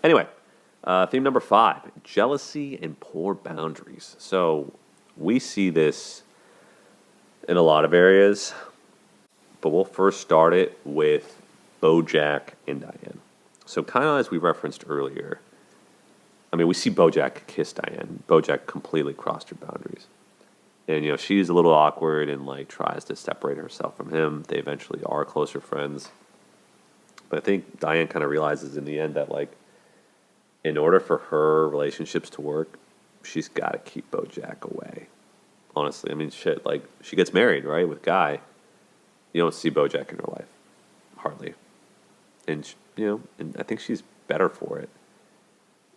Anyway, theme number 5, jealousy and poor boundaries. So we see this in a lot of areas, but we'll first start it with Bojack and Diane. So kind of as we referenced earlier, I mean, we see Bojack kiss Diane. Bojack completely crossed her boundaries. And, she's a little awkward and, tries to separate herself from him. They eventually are closer friends. But I think Diane kind of realizes in the end that, in order for her relationships to work, she's got to keep Bojack away. Honestly, I mean, shit, she gets married, right, with Guy. You don't see Bojack in her life. Hardly. And, and I think she's better for it.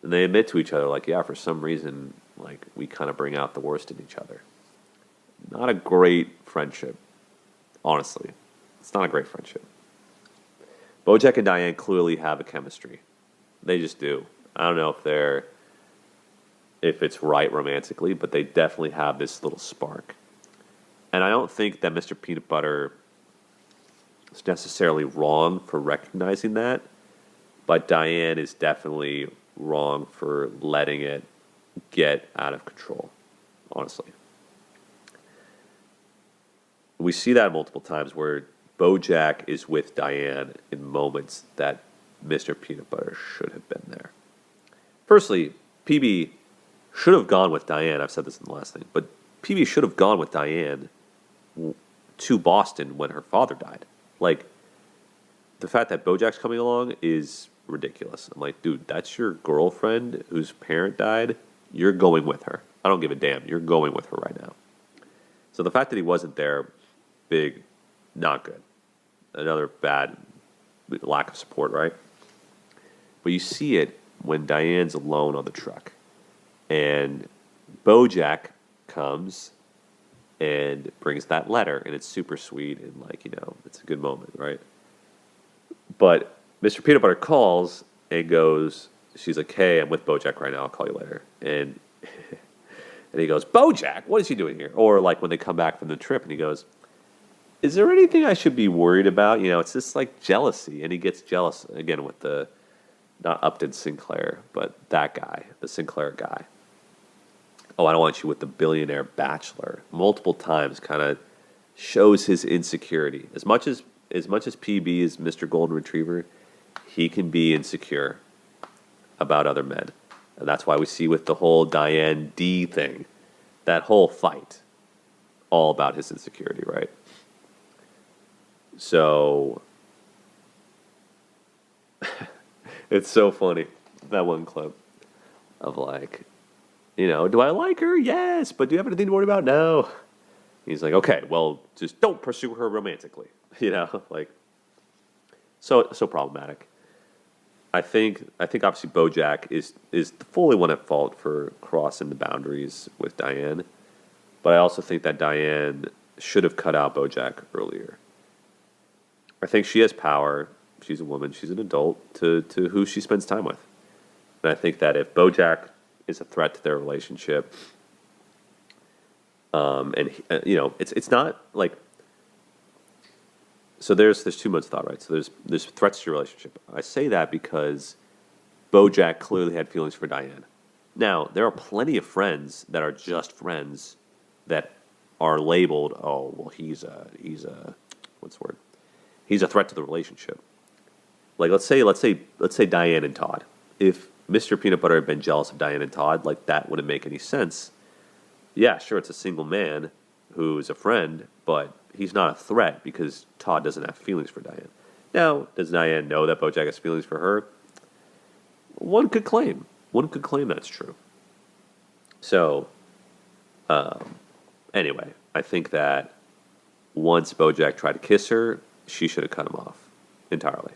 And they admit to each other, yeah, for some reason, we kind of bring out the worst in each other. Not a great friendship, honestly. It's not a great friendship. Bojack and Diane clearly have a chemistry. They just do. I don't know if it's right romantically, but they definitely have this little spark. And I don't think that Mr. Peanutbutter is necessarily wrong for recognizing that, but Diane is definitely wrong for letting it get out of control, honestly. We see that multiple times where Bojack is with Diane in moments that Mr. Peanutbutter should have been there. Firstly, PB should have gone with Diane. I've said this in the last thing, but PB should have gone with Diane to Boston when her father died. The fact that Bojack's coming along is ridiculous. I'm like, dude, that's your girlfriend whose parent died. You're going with her. I don't give a damn. You're going with her right now. So the fact that he wasn't there, big, not good. Another bad lack of support, right? But you see it when Diane's alone on the truck. And Bojack comes and brings that letter. And it's super sweet. And, it's a good moment, right? But Mr. Peanutbutter calls and goes, she's like, hey, I'm with Bojack right now. I'll call you later. And and he goes, Bojack, what is he doing here? Or when they come back from the trip and he goes, is there anything I should be worried about? It's just jealousy. And he gets jealous again with not Upton Sinclair, but that guy, the Sinclair guy. Oh, I don't want you with the billionaire bachelor. Multiple times kind of shows his insecurity. As much as PB is Mr. Golden Retriever, he can be insecure about other men. And that's why we see with the whole Diane D thing, that whole fight, all about his insecurity, right? So, it's so funny, that one clip of do I like her? Yes, but do you have anything to worry about? No. He's like, okay, well, just don't pursue her romantically. So problematic. I think obviously Bojack is fully one at fault for crossing the boundaries with Diane, but I also think that Diane should have cut out Bojack earlier. I think she has power. She's a woman. She's an adult to who she spends time with. And I think that if Bojack is a threat to their relationship, it's not so there's 2 modes of thought, right? So there's threats to your relationship. I say that because Bojack clearly had feelings for Diane. Now, there are plenty of friends that are just friends that are labeled, oh, well, he's a what's the word? He's a threat to the relationship. Let's say Diane and Todd. If Mr. Peanutbutter had been jealous of Diane and Todd, that wouldn't make any sense. Yeah, sure, it's a single man who's a friend, but he's not a threat because Todd doesn't have feelings for Diane. Now, does Diane know that Bojack has feelings for her? One could claim that's true. So, anyway, I think that once Bojack tried to kiss her, she should have cut him off entirely.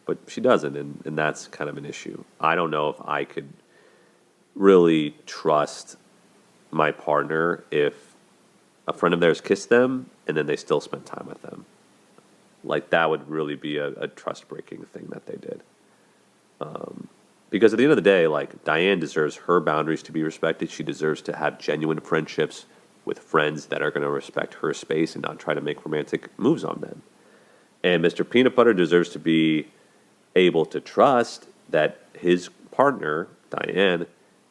But she doesn't, and that's kind of an issue. I don't know if I could really trust my partner if a friend of theirs kissed them and then they still spent time with them. That would really be a trust-breaking thing that they did. Because at the end of the day, Diane deserves her boundaries to be respected. She deserves to have genuine friendships with friends that are going to respect her space and not try to make romantic moves on them. And Mr. Peanutbutter deserves to be able to trust that his partner, Diane,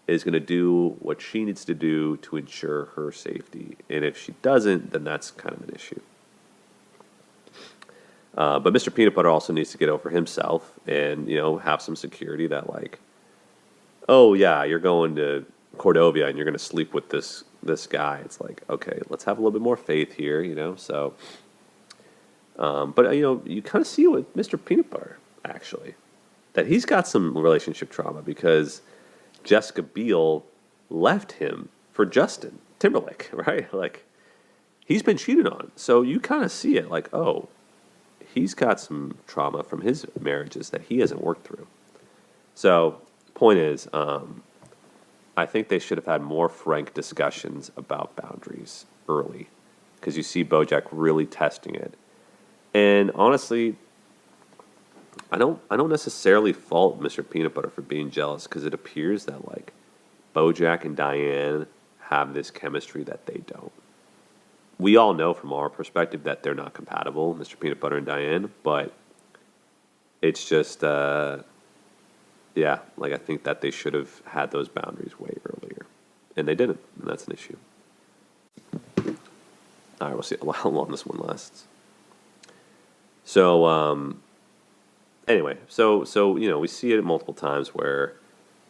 is going to do what she needs to do to ensure her safety. And if she doesn't, then that's kind of an issue. But Mr. Peanut Butter also needs to get over himself and, have some security that, like, oh, yeah, you're going to Cordovia and you're going to sleep with this guy. It's like, okay, let's have a little bit more faith here, so. But, you kind of see with Mr. Peanut Butter, actually, that he's got some relationship trauma because Jessica Biel left him for Justin Timberlake, right? Like, he's been cheated on. So you kind of see it like, oh, he's got some trauma from his marriages that he hasn't worked through. So, point is, I think they should have had more frank discussions about boundaries early, because you see Bojack really testing it. And honestly, I don't necessarily fault Mr. Peanut Butter for being jealous, because it appears that, like, Bojack and Diane have this chemistry that they don't. We all know from our perspective that they're not compatible, Mr. Peanut Butter and Diane, but it's just, I think that they should have had those boundaries way earlier. And they didn't, and that's an issue. All right, we'll see how long this one lasts. So, anyway, so we see it multiple times where,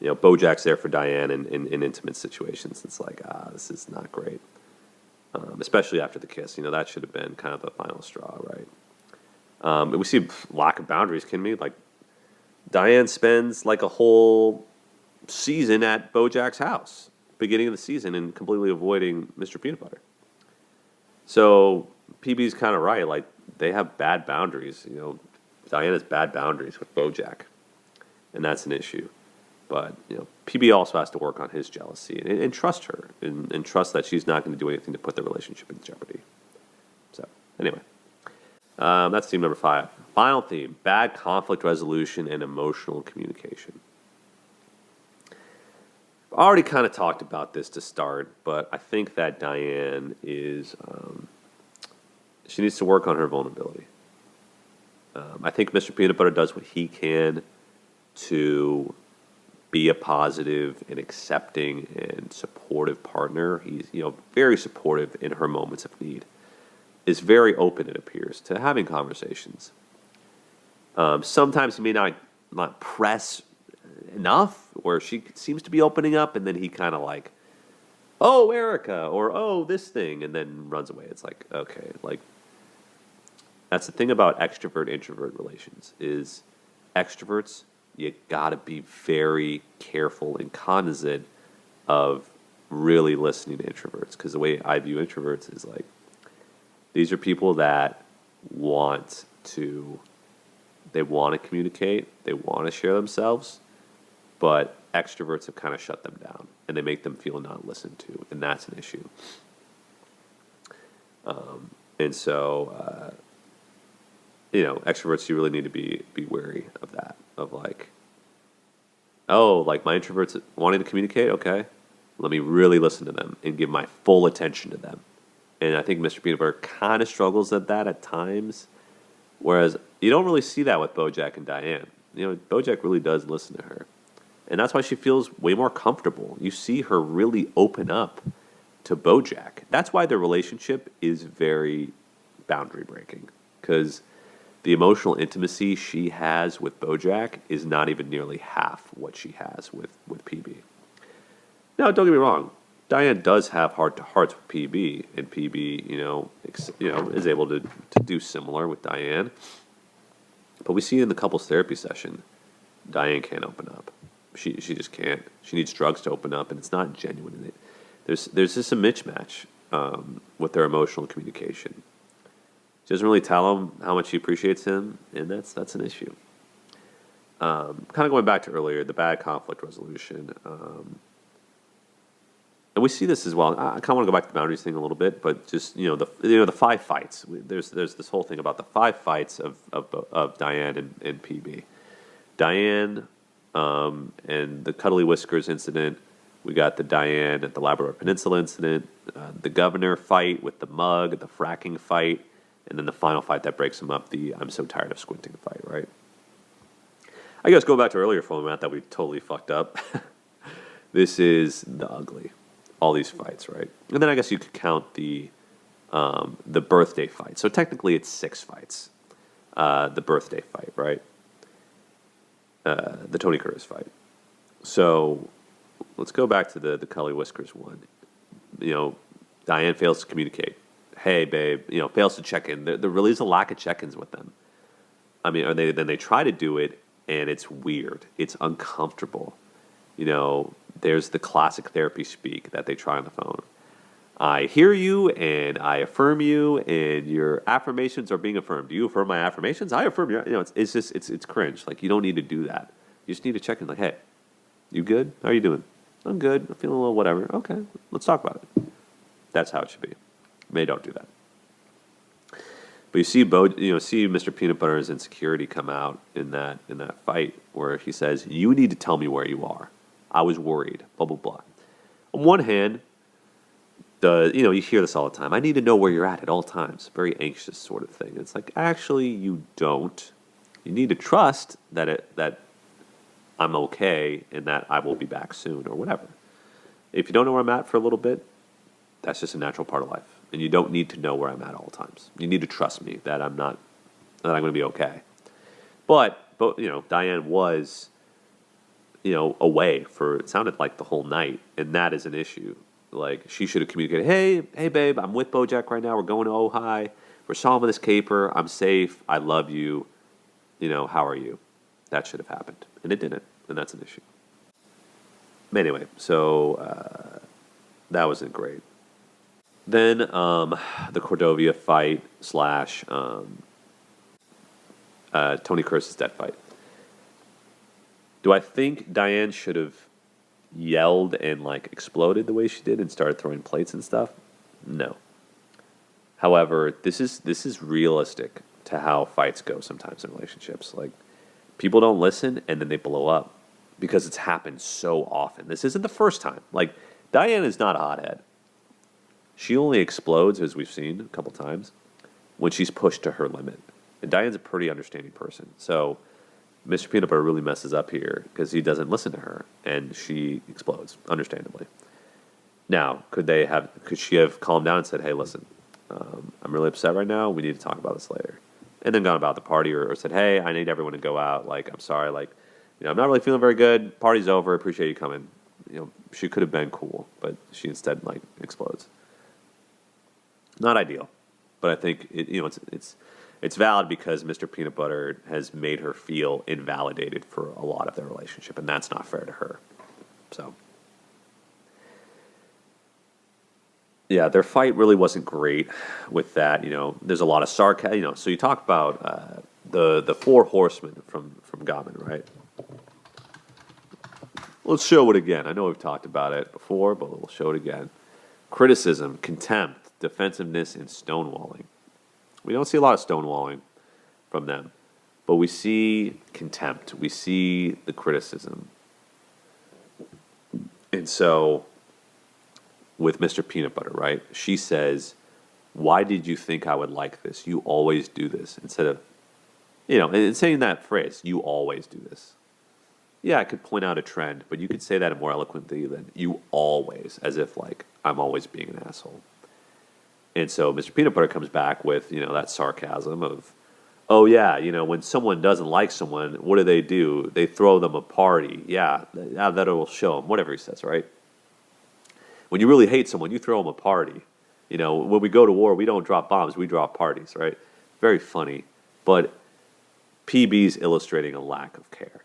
Bojack's there for Diane in intimate situations. It's like, this is not great. Especially after the kiss. That should have been kind of the final straw, right? We see lack of boundaries, kidding me? Like, Diane spends like a whole season at Bojack's house, beginning of the season, and completely avoiding Mr. Peanut Butter. So PB's kind of right. Like, they have bad boundaries. Diane has bad boundaries with Bojack, and that's an issue. But, PB also has to work on his jealousy and trust her and trust that she's not going to do anything to put the relationship in jeopardy. So, anyway, that's theme number 5. Final theme, bad conflict resolution and emotional communication. I already kind of talked about this to start, but I think that Diane is, she needs to work on her vulnerability. I think Mr. Peanut Butter does what he can to be a positive and accepting and supportive partner. He's, very supportive in her moments of need. Is very open, it appears, to having conversations. Sometimes he may not press enough, where she seems to be opening up, and then he kind of like, oh, Erica, or oh, this thing, and then runs away. It's like, okay, like, that's the thing about extrovert-introvert relations, is extroverts, you gotta be very careful and cognizant of really listening to introverts. Because the way I view introverts is like, these are people that want to communicate, they want to share themselves, but extroverts have kind of shut them down, and they make them feel not listened to, and that's an issue. And so, extroverts, you really need to be wary of that. Of like, oh, like my introverts wanting to communicate, okay, let me really listen to them and give my full attention to them. And I think Mr. Peanut Butter kind of struggles at that at times, whereas you don't really see that with Bojack and Diane. Bojack really does listen to her. And that's why she feels way more comfortable. You see her really open up to Bojack. That's why their relationship is very boundary breaking, because the emotional intimacy she has with Bojack is not even nearly half what she has with PB. Now, don't get me wrong. Diane does have heart-to-hearts with PB, and PB, is able to do similar with Diane. But we see in the couples therapy session, Diane can't open up. She just can't. She needs drugs to open up, and it's not genuine. There's just a mismatch with their emotional communication. She doesn't really tell him how much she appreciates him, and that's an issue. Kind of going back to earlier, the bad conflict resolution. And we see this as well. I kind of want to go back to the boundaries thing a little bit, but just the 5 fights. There's this whole thing about the 5 fights of Diane and PB. Diane and the Cuddly Whiskers incident. We got the Diane at the Labrador Peninsula incident, the governor fight with the mug, the fracking fight, and then the final fight that breaks them up, the I'm so tired of squinting fight, right? I guess going back to earlier format that we totally fucked up. This is the ugly. All these fights, right? And then I guess you could count the birthday fight. So technically it's 6 fights. The birthday fight, right? The Tony Curtis fight. So let's go back to the Cully Whiskers one. Diane fails to communicate. Hey, babe, fails to check in. There really is a lack of check-ins with them. I mean, then they try to do it, and it's weird. It's uncomfortable. There's the classic therapy speak that they try on the phone. I hear you, and I affirm you, and your affirmations are being affirmed. Do you affirm my affirmations? I affirm your. It's cringe. Like, you don't need to do that. You just need to check in. Like, hey, you good? How are you doing? I'm good. I'm feeling a little whatever. Okay, let's talk about it. That's how it should be. They don't do that. But you see, see Mr. Peanutbutter's insecurity come out in that fight where he says, "You need to tell me where you are. I was worried." Blah blah blah. On one hand, you hear this all the time. I need to know where you're at all times. Very anxious sort of thing. It's like, actually, you don't. You need to trust that I'm okay and that I will be back soon or whatever. If you don't know where I'm at for a little bit, that's just a natural part of life. And you don't need to know where I'm at all times. You need to trust me that I'm going to be okay. But Diane was, away for, it sounded like the whole night. And that is an issue. Like, she should have communicated, hey, babe, I'm with Bojack right now. We're going to Ojai. We're solving this caper. I'm safe. I love you. How are you? That should have happened. And it didn't. And that's an issue. But anyway, so that wasn't great. Then the Cordovia fight / Tony Curtis's death fight. Do I think Diane should have yelled and exploded the way she did and started throwing plates and stuff? No. However, this is realistic to how fights go sometimes in relationships. Like, people don't listen and then they blow up because it's happened so often. This isn't the first time. Like, Diane is not a hothead. She only explodes, as we've seen a couple times, when she's pushed to her limit. And Diane's a pretty understanding person. So Mr. Peanutbutter really messes up here because he doesn't listen to her, and she explodes, understandably. Now, could she have calmed down and said, hey, listen, I'm really upset right now. We need to talk about this later. And then gone about the party or said, hey, I need everyone to go out. I'm sorry. I'm not really feeling very good. Party's over. Appreciate you coming. She could have been cool, but she instead, explodes. Not ideal, but I think it's valid because Mr. Peanutbutter has made her feel invalidated for a lot of their relationship, and that's not fair to her. So, yeah, their fight really wasn't great with that. There's a lot of sarcasm. So you talk about the 4 horsemen from Goblin, right? Let's show it again. I know we've talked about it before, but we'll show it again. Criticism, contempt, defensiveness, and stonewalling. We don't see a lot of stonewalling from them, but we see contempt. We see the criticism. And so, with Mr. Peanutbutter, right, she says, why did you think I would like this? You always do this. Instead of, and saying that phrase, you always do this. Yeah, I could point out a trend, but you could say that more eloquently than you always, as if, I'm always being an asshole. And so Mr. Peanutbutter comes back with, that sarcasm of, oh, yeah, when someone doesn't like someone, what do? They throw them a party. Yeah, that will show them, whatever he says, right? When you really hate someone, you throw them a party. When we go to war, we don't drop bombs, we drop parties, right? Very funny. But PB's illustrating a lack of care.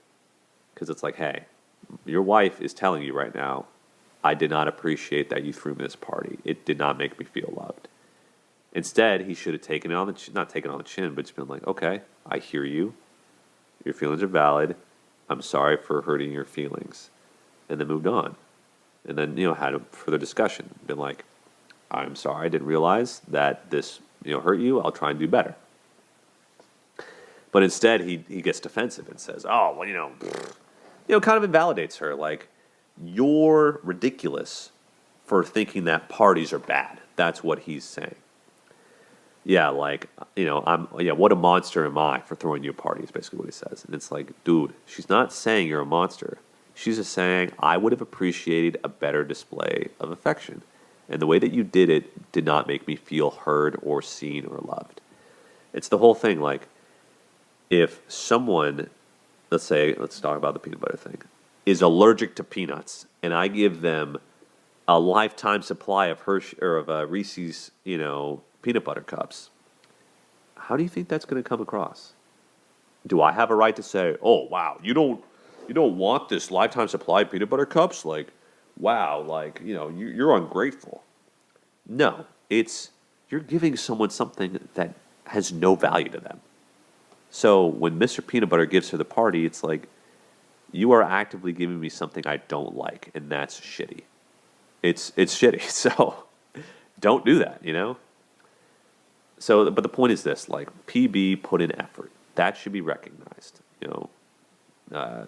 Because it's like, hey, your wife is telling you right now, I did not appreciate that you threw me this party. It did not make me feel loved. Instead, he should have taken it on the not taken it on the chin, but just been like, okay, I hear you. Your feelings are valid. I'm sorry for hurting your feelings. And then moved on. And then, had a further discussion. Been like, I'm sorry, I didn't realize that this, hurt you. I'll try and do better. But instead, he gets defensive and says, oh, well, kind of invalidates her. Like, you're ridiculous for thinking that parties are bad. That's what he's saying. yeah, like, what a monster am I for throwing you a party is basically what he says. And it's like, dude, she's not saying you're a monster. She's just saying, I would have appreciated a better display of affection. And the way that you did it did not make me feel heard or seen or loved. It's the whole thing. Like, if someone, let's talk about the peanut butter thing, is allergic to peanuts, and I give them a lifetime supply of Reese's, peanut butter cups, how do you think that's going to come across? Do I have a right to say, "Oh, wow, you don't want this lifetime supply of peanut butter cups? Like, wow, like, you're ungrateful." No, it's you're giving someone something that has no value to them. So when Mr. Peanut Butter gives her the party, it's like, you are actively giving me something I don't like, and that's shitty. It's shitty. So don't do that, So, but the point is this: like, PB put in effort. That should be recognized.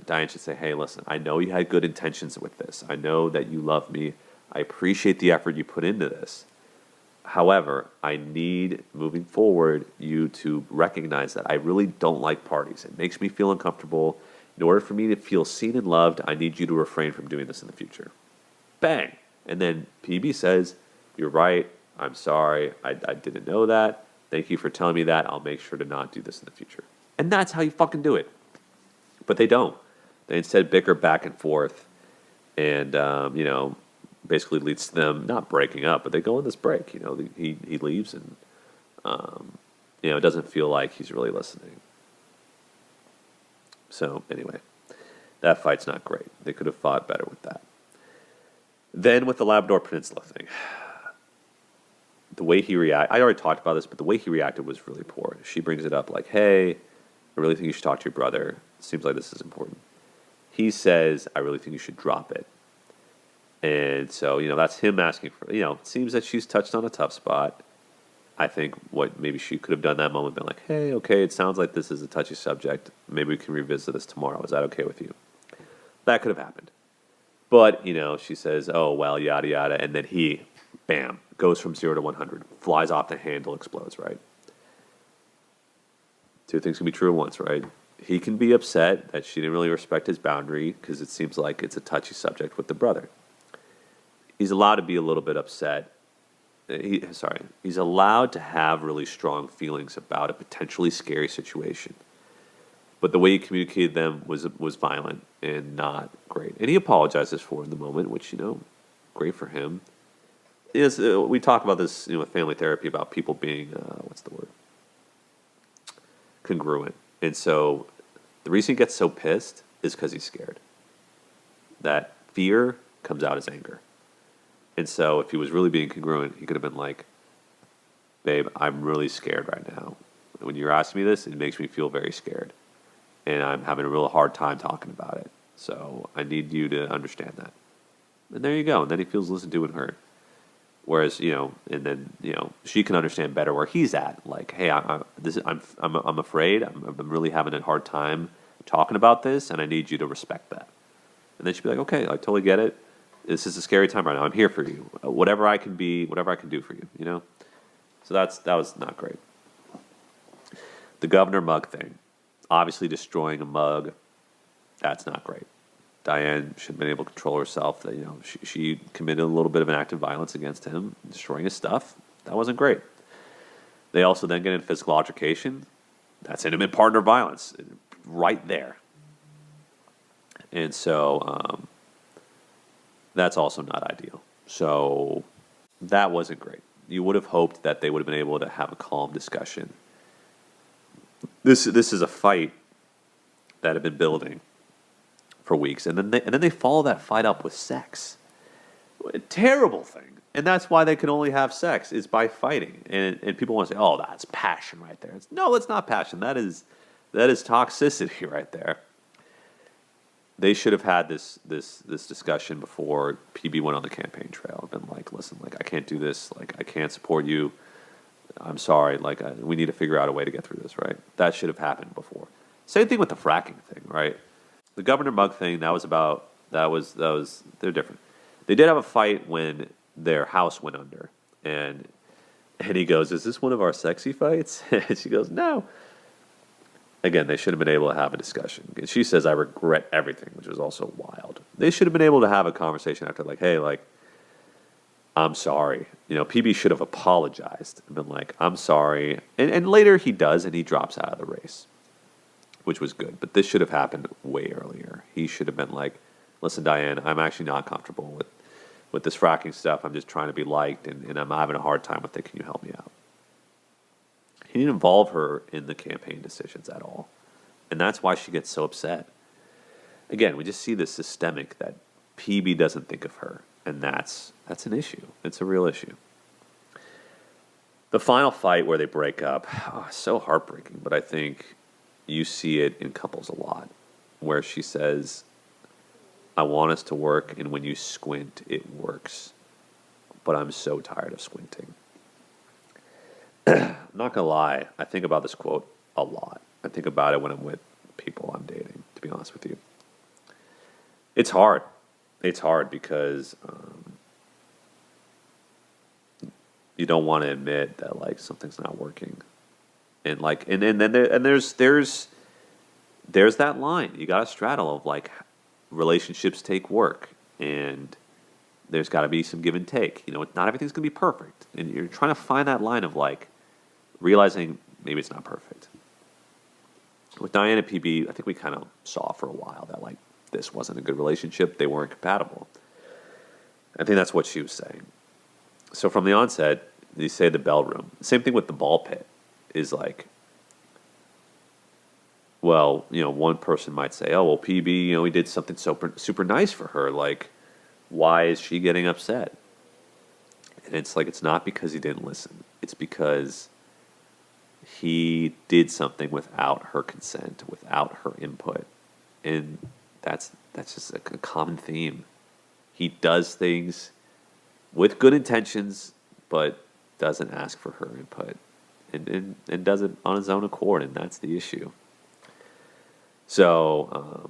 Diane should say, "Hey, listen, I know you had good intentions with this. I know that you love me. I appreciate the effort you put into this. However, I need, moving forward, you to recognize that I really don't like parties. It makes me feel uncomfortable. In order for me to feel seen and loved, I need you to refrain from doing this in the future." Bang! And then PB says, "You're right. I'm sorry. I didn't know that. Thank you for telling me that. I'll make sure to not do this in the future." And that's how you fucking do it. But they don't. They instead bicker back and forth, and basically leads to them not breaking up, but they go on this break. He leaves, and it doesn't feel like he's really listening. So anyway, that fight's not great. They could have fought better with that. Then with the Labrador Peninsula thing, the way he reacted, I already talked about this, but the way he reacted was really poor. She brings it up like, "Hey, I really think you should talk to your brother. It seems like this is important." He says, "I really think you should drop it." And so, that's him asking for, it seems that she's touched on a tough spot. I think what maybe she could have done that moment, been like, "Hey, okay, it sounds like this is a touchy subject. Maybe we can revisit this tomorrow. Is that okay with you?" That could have happened. But, she says, "Oh, well, yada, yada." And then he, bam, goes from 0 to 100, flies off the handle, explodes, right? Two things can be true at once, right? He can be upset that she didn't really respect his boundary because it seems like it's a touchy subject with the brother. He's allowed to be a little bit upset. He's allowed to have really strong feelings about a potentially scary situation. But the way he communicated them was violent and not great. And he apologizes for it in the moment, which, great for him. We talk about this, with family therapy, about people being, what's the word? Congruent. And so the reason he gets so pissed is because he's scared. That fear comes out as anger. And so if he was really being congruent, he could have been like, "Babe, I'm really scared right now. When you're asking me this, it makes me feel very scared. And I'm having a real hard time talking about it. So I need you to understand that." And there you go. And then he feels listened to and heard. Whereas, and then, she can understand better where he's at. Like, "Hey, I'm afraid. I'm really having a hard time talking about this, and I need you to respect that." And then she'd be like, "Okay, I totally get it. This is a scary time right now. I'm here for you. Whatever I can do for you, So that was not great. The governor mug thing. Obviously destroying a mug, that's not great. Diane should have been able to control herself. That she committed a little bit of an act of violence against him, destroying his stuff. That wasn't great. They also then get into physical altercation. That's intimate partner violence, right there. And so that's also not ideal. So that wasn't great. You would have hoped that they would have been able to have a calm discussion. This is a fight that had been building for weeks, and then they follow that fight up with sex. A terrible thing. And that's why they can only have sex, is by fighting. And people want to say, "Oh, that's passion right there." No, it's not passion. That is toxicity right there. They should have had this discussion before PB went on the campaign trail. Been like, "Listen, like, I can't do this. Like, I can't support you. I'm sorry. Like, we need to figure out a way to get through this," right? That should have happened before. Same thing with the fracking thing, right? The governor mug thing, that was they're different. They did have a fight when their house went under, and And he goes, "Is this one of our sexy fights?" And she goes, "No." Again, they should have been able to have a discussion. And she says, "I regret everything," which was also wild. They should have been able to have a conversation after, like, "Hey, like, I'm sorry." PB should have apologized and been like, "I'm sorry." And later he does, and he drops out of the race, which was good. But this should have happened way earlier. He should have been like, "Listen, Diane, I'm actually not comfortable with this fracking stuff. I'm just trying to be liked, and I'm having a hard time with it. Can you help me out?" He didn't involve her in the campaign decisions at all. And that's why she gets so upset. Again, we just see this systemic that PB doesn't think of her. And that's an issue. It's a real issue. The final fight where they break up, so heartbreaking, but I think you see it in couples a lot, where she says, "I want us to work, and when you squint, it works. But I'm so tired of squinting." I'm not going to lie, I think about this quote a lot. I think about it when I'm with people I'm dating, to be honest with you. It's hard. It's hard because you don't want to admit that, like, something's not working. And like and then there's that line. You got to straddle of, like, relationships take work, and there's got to be some give and take. Not everything's going to be perfect. And you're trying to find that line of, like, realizing maybe it's not perfect. With Diane and PB, I think we kind of saw for a while that, like, this wasn't a good relationship. They weren't compatible. I think that's what she was saying. So from the onset, you say the bell room. Same thing with the ball pit. Is like, well, one person might say, "Oh, well, PB, he did something super nice for her. Like, why is she getting upset?" And it's like, it's not because he didn't listen. It's because he did something without her consent, without her input. And that's just a common theme. He does things with good intentions, but doesn't ask for her input, and does it on his own accord, and that's the issue. So,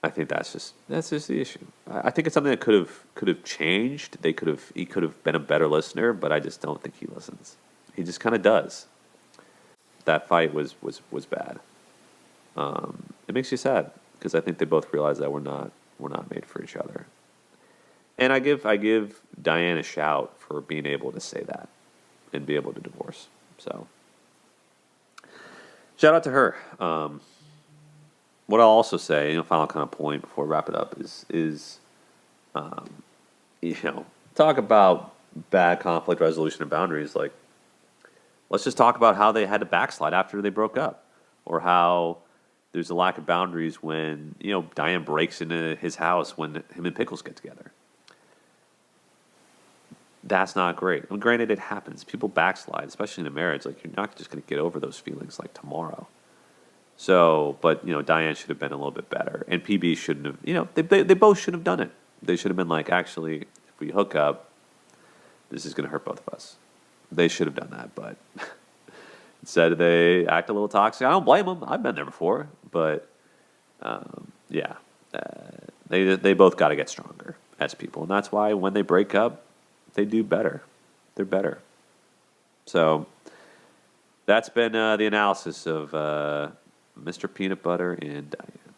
I think that's just the issue. I think it's something that could have changed. He could have been a better listener, but I just don't think he listens. He just kind of does. That fight was bad. It makes you sad because I think they both realize that we're not made for each other. And I give Diane a shout for being able to say that and be able to divorce. So shout out to her. What I'll also say, final kind of point before we wrap it up is talk about bad conflict resolution and boundaries. Like, let's just talk about how they had to backslide after they broke up, or how there's a lack of boundaries when Diane breaks into his house when him and Pickles get together. That's not great. I mean, granted, it happens. People backslide, especially in a marriage. Like, you're not just going to get over those feelings like tomorrow. So, but Diane should have been a little bit better, and PB shouldn't have. They both should have done it. They should have been like, actually, if we hook up, this is going to hurt both of us. They should have done that, but instead they act a little toxic. I don't blame them. I've been there before, but they both got to get stronger as people, and that's why when they break up, they do better. They're better. So that's been the analysis of Mr. Peanut Butter and Diane.